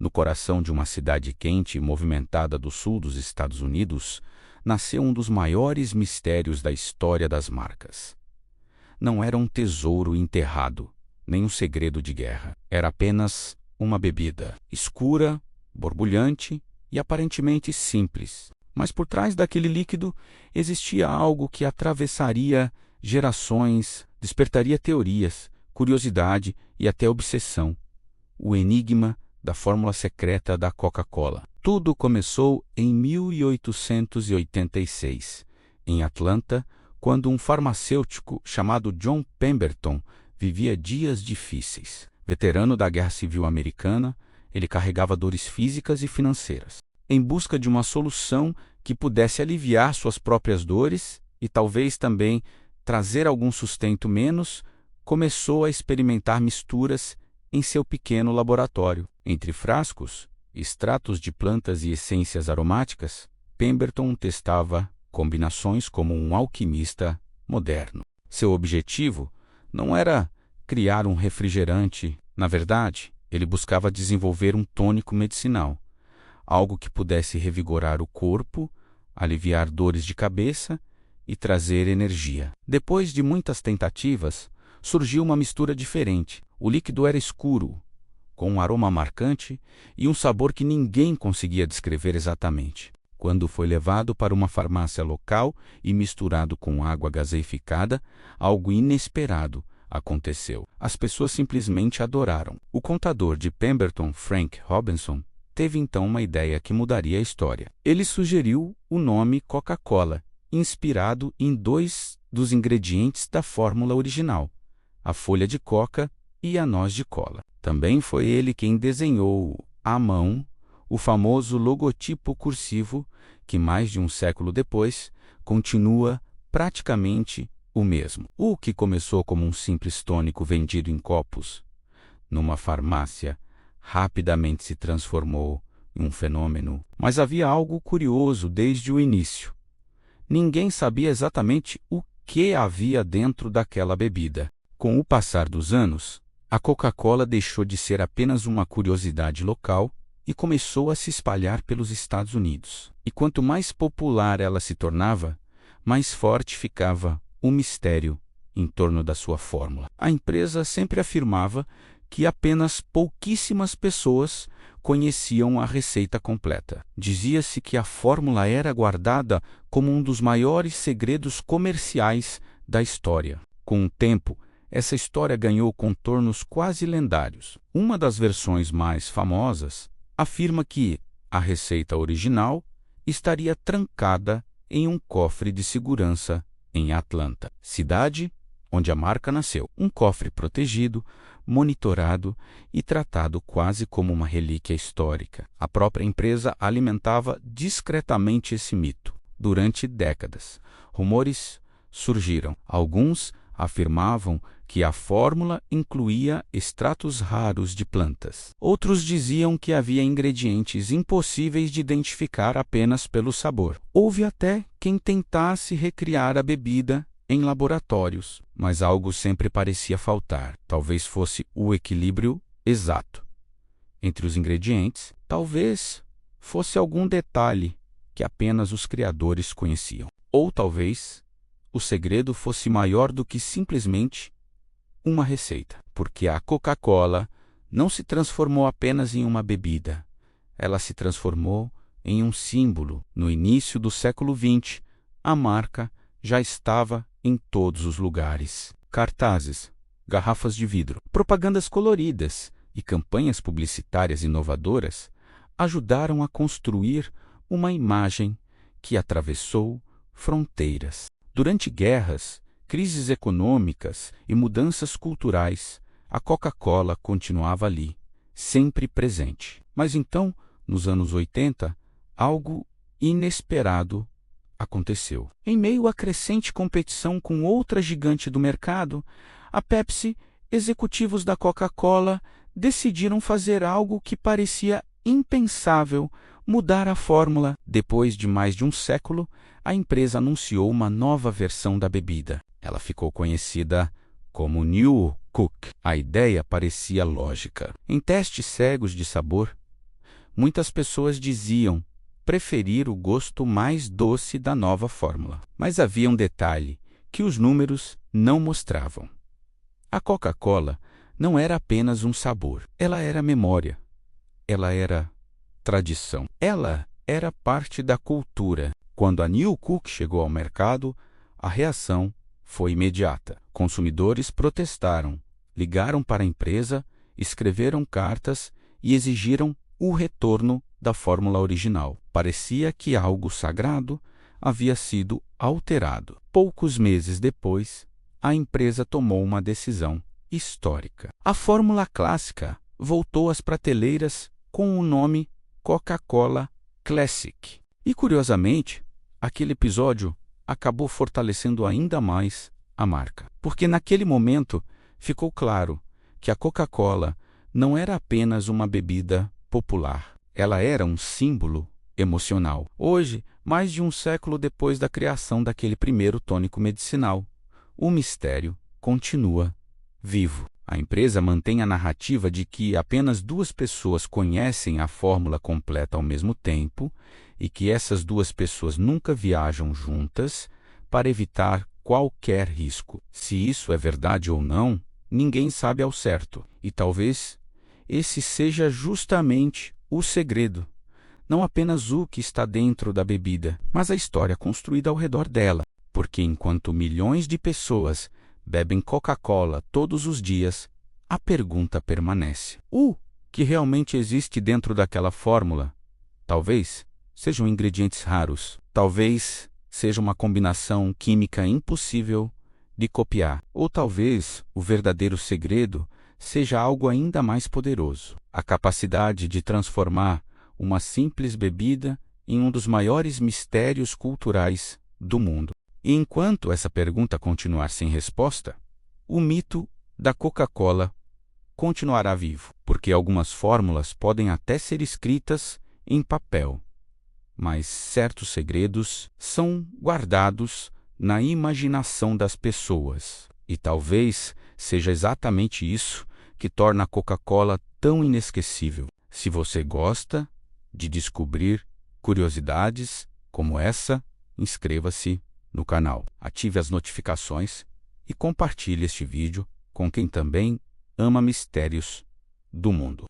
No coração de uma cidade quente e movimentada do sul dos Estados Unidos, nasceu um dos maiores mistérios da história das marcas. Não era um tesouro enterrado, nem um segredo de guerra. Era apenas uma bebida, escura, borbulhante e aparentemente simples. Mas por trás daquele líquido existia algo que atravessaria gerações, despertaria teorias, curiosidade e até obsessão. O enigma da fórmula secreta da Coca-Cola. Tudo começou em 1886, em Atlanta, quando um farmacêutico chamado John Pemberton vivia dias difíceis. Veterano da Guerra Civil Americana, ele carregava dores físicas e financeiras. Em busca de uma solução que pudesse aliviar suas próprias dores e talvez também trazer algum sustento menos, começou a experimentar misturas em seu pequeno laboratório. Entre frascos, extratos de plantas e essências aromáticas, Pemberton testava combinações como um alquimista moderno. Seu objetivo não era criar um refrigerante. Na verdade, ele buscava desenvolver um tônico medicinal, algo que pudesse revigorar o corpo, aliviar dores de cabeça e trazer energia. Depois de muitas tentativas, surgiu uma mistura diferente. O líquido era escuro, com um aroma marcante e um sabor que ninguém conseguia descrever exatamente. Quando foi levado para uma farmácia local e misturado com água gaseificada, algo inesperado aconteceu. As pessoas simplesmente adoraram. O contador de Pemberton, Frank Robinson, teve então uma ideia que mudaria a história. Ele sugeriu o nome Coca-Cola, inspirado em dois dos ingredientes da fórmula original, a folha de coca e a noz de cola. Também foi ele quem desenhou, à mão, o famoso logotipo cursivo que, mais de um século depois, continua praticamente o mesmo. O que começou como um simples tônico vendido em copos numa farmácia rapidamente se transformou em um fenômeno. Mas havia algo curioso desde o início. Ninguém sabia exatamente o que havia dentro daquela bebida. Com o passar dos anos, a Coca-Cola deixou de ser apenas uma curiosidade local e começou a se espalhar pelos Estados Unidos. E quanto mais popular ela se tornava, mais forte ficava o mistério em torno da sua fórmula. A empresa sempre afirmava que apenas pouquíssimas pessoas conheciam a receita completa. Dizia-se que a fórmula era guardada como um dos maiores segredos comerciais da história. Com o tempo, essa história ganhou contornos quase lendários. Uma das versões mais famosas afirma que a receita original estaria trancada em um cofre de segurança em Atlanta, cidade onde a marca nasceu. Um cofre protegido, monitorado e tratado quase como uma relíquia histórica. A própria empresa alimentava discretamente esse mito. Durante décadas, rumores surgiram. Alguns afirmavam que a fórmula incluía extratos raros de plantas. Outros diziam que havia ingredientes impossíveis de identificar apenas pelo sabor. Houve até quem tentasse recriar a bebida em laboratórios, mas algo sempre parecia faltar. Talvez fosse o equilíbrio exato entre os ingredientes, talvez fosse algum detalhe que apenas os criadores conheciam. Ou talvez o segredo fosse maior do que simplesmente uma receita, porque a Coca-Cola não se transformou apenas em uma bebida, ela se transformou em um símbolo. No início do século XX, a marca já estava em todos os lugares. Cartazes, garrafas de vidro, propagandas coloridas e campanhas publicitárias inovadoras ajudaram a construir uma imagem que atravessou fronteiras. Durante guerras, crises econômicas e mudanças culturais, a Coca-Cola continuava ali, sempre presente. Mas então, nos anos 80, algo inesperado aconteceu. Em meio à crescente competição com outra gigante do mercado, a Pepsi, executivos da Coca-Cola decidiram fazer algo que parecia impensável: mudar a fórmula. Depois de mais de um século, a empresa anunciou uma nova versão da bebida. Ela ficou conhecida como New Coke. A ideia parecia lógica. Em testes cegos de sabor, muitas pessoas diziam preferir o gosto mais doce da nova fórmula. Mas havia um detalhe que os números não mostravam. A Coca-Cola não era apenas um sabor, ela era memória, ela era tradição, ela era parte da cultura. Quando a New Coke chegou ao mercado, a reação foi imediata. Consumidores protestaram, ligaram para a empresa, escreveram cartas e exigiram o retorno da fórmula original. Parecia que algo sagrado havia sido alterado. Poucos meses depois, a empresa tomou uma decisão histórica. A fórmula clássica voltou às prateleiras com o nome Coca-Cola Classic. E, curiosamente, aquele episódio acabou fortalecendo ainda mais a marca. Porque naquele momento ficou claro que a Coca-Cola não era apenas uma bebida popular. Ela era um símbolo emocional. Hoje, mais de um século depois da criação daquele primeiro tônico medicinal, o mistério continua vivo. A empresa mantém a narrativa de que apenas 2 pessoas conhecem a fórmula completa ao mesmo tempo e que essas 2 pessoas nunca viajam juntas para evitar qualquer risco. Se isso é verdade ou não, ninguém sabe ao certo. E talvez esse seja justamente o segredo. Não apenas o que está dentro da bebida, mas a história construída ao redor dela. Porque enquanto milhões de pessoas bebem Coca-Cola todos os dias, a pergunta permanece: o que realmente existe dentro daquela fórmula? Talvez sejam ingredientes raros, talvez seja uma combinação química impossível de copiar, ou talvez o verdadeiro segredo seja algo ainda mais poderoso: a capacidade de transformar uma simples bebida em um dos maiores mistérios culturais do mundo. E enquanto essa pergunta continuar sem resposta, o mito da Coca-Cola continuará vivo, porque algumas fórmulas podem até ser escritas em papel, mas certos segredos são guardados na imaginação das pessoas. E talvez seja exatamente isso que torna a Coca-Cola tão inesquecível. Se você gosta de descobrir curiosidades como essa, inscreva-se no canal, ative as notificações e compartilhe este vídeo com quem também ama mistérios do mundo.